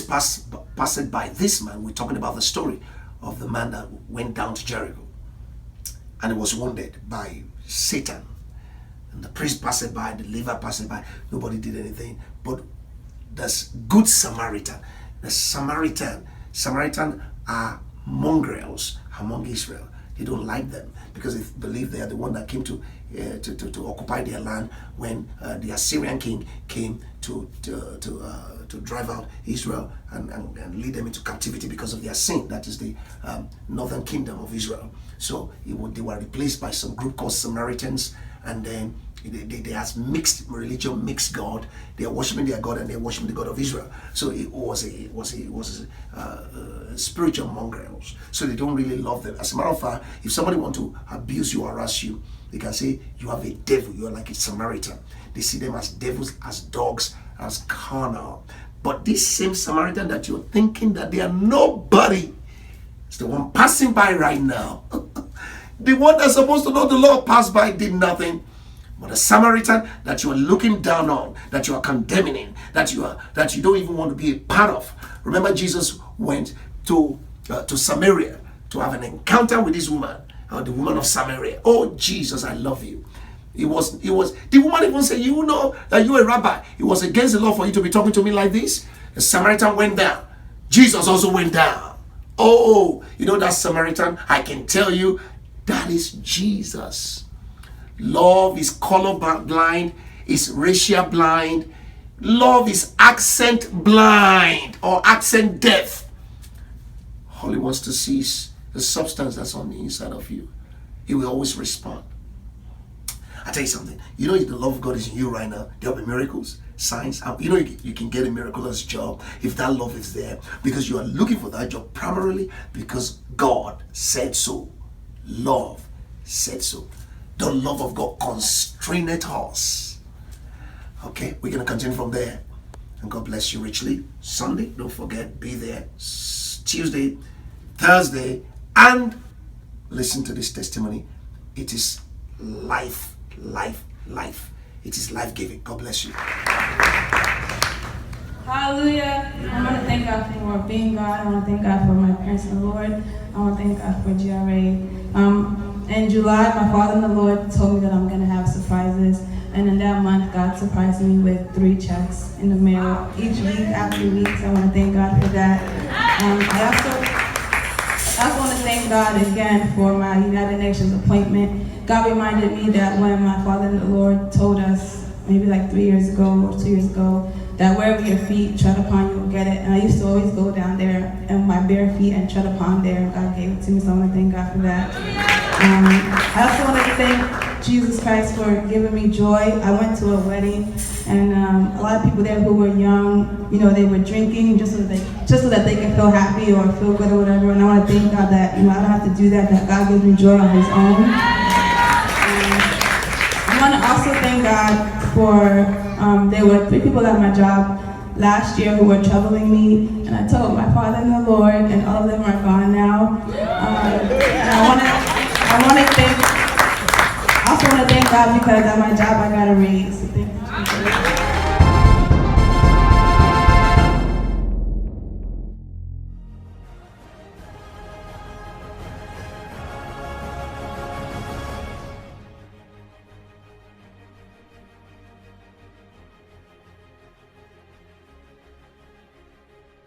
priest passed by this man. We're talking about the story of the man that went down to Jericho and he was wounded by Satan. And the priest passed by, the Levite passed by. Nobody did anything. But there's good Samaritan. The Samaritan are mongrels among Israel. They don't like them because they believe they are the one that came to occupy their land when the Assyrian king came to drive out Israel and lead them into captivity because of their sin. That is the northern kingdom of Israel. So they were replaced by some group called Samaritans, and then they has mixed religion, mixed God. They are worshiping their God and they are worshiping the God of Israel. So it was spiritual mongrels. So they don't really love them. As a matter of fact, if somebody want to abuse you or harass you, they can say you have a devil. You are like a Samaritan. They see them as devils, as dogs, as carnal. But this same Samaritan that you're thinking that they are nobody, it's the one passing by right now. The one that's supposed to know the Lord passed by, did nothing. But a Samaritan that you are looking down on, that you are condemning, that you don't even want to be a part of. Remember, Jesus went to Samaria to have an encounter with this woman, the woman of Samaria. Oh Jesus, I love you. It was the woman even said, you know that you're a rabbi. It was against the law for you to be talking to me like this. The Samaritan went down. Jesus also went down. Oh, you know that Samaritan, I can tell you, that is Jesus. Love is color blind, is racial blind. Love is accent blind or accent deaf. All he wants to see is the substance that's on the inside of you. He will always respond. I tell you something. You know, if the love of God is in you right now, there'll be miracles, signs. You know, you can get a miraculous job if that love is there, because you are looking for that job primarily because God said so. Love said so. The love of God constraineth us. Okay, we're going to continue from there. And God bless you richly. Sunday, don't forget, be there. Tuesday, Thursday, and listen to this testimony. It is life. It is life-giving. God bless you. Hallelujah. I want to thank God for being God. I want to thank God for my parents in the Lord. I want to thank God for GRA. In July, my father in the Lord told me that I'm going to have surprises. And in that month, God surprised me with 3 checks in the mail each week after week. So I want to thank God for that. I also want to thank God again for my United Nations appointment. God reminded me that when my father in the Lord told us, maybe like 3 years ago or 2 years ago, that wherever your feet tread upon, you'll get it. And I used to always go down there and my bare feet and tread upon there, and God gave it to me, so I want to thank God for that. I also want to thank Jesus Christ for giving me joy. I went to a wedding, and a lot of people there who were young, you know, they were drinking just so that they can feel happy or feel good or whatever. And I want to thank God that, you know, I don't have to do that, that God gives me joy on His own. I want to also thank God for, there were 3 people at my job last year who were troubling me, and I told my father in the Lord, and all of them are gone now. And I also want to thank God because at my job I got a raise.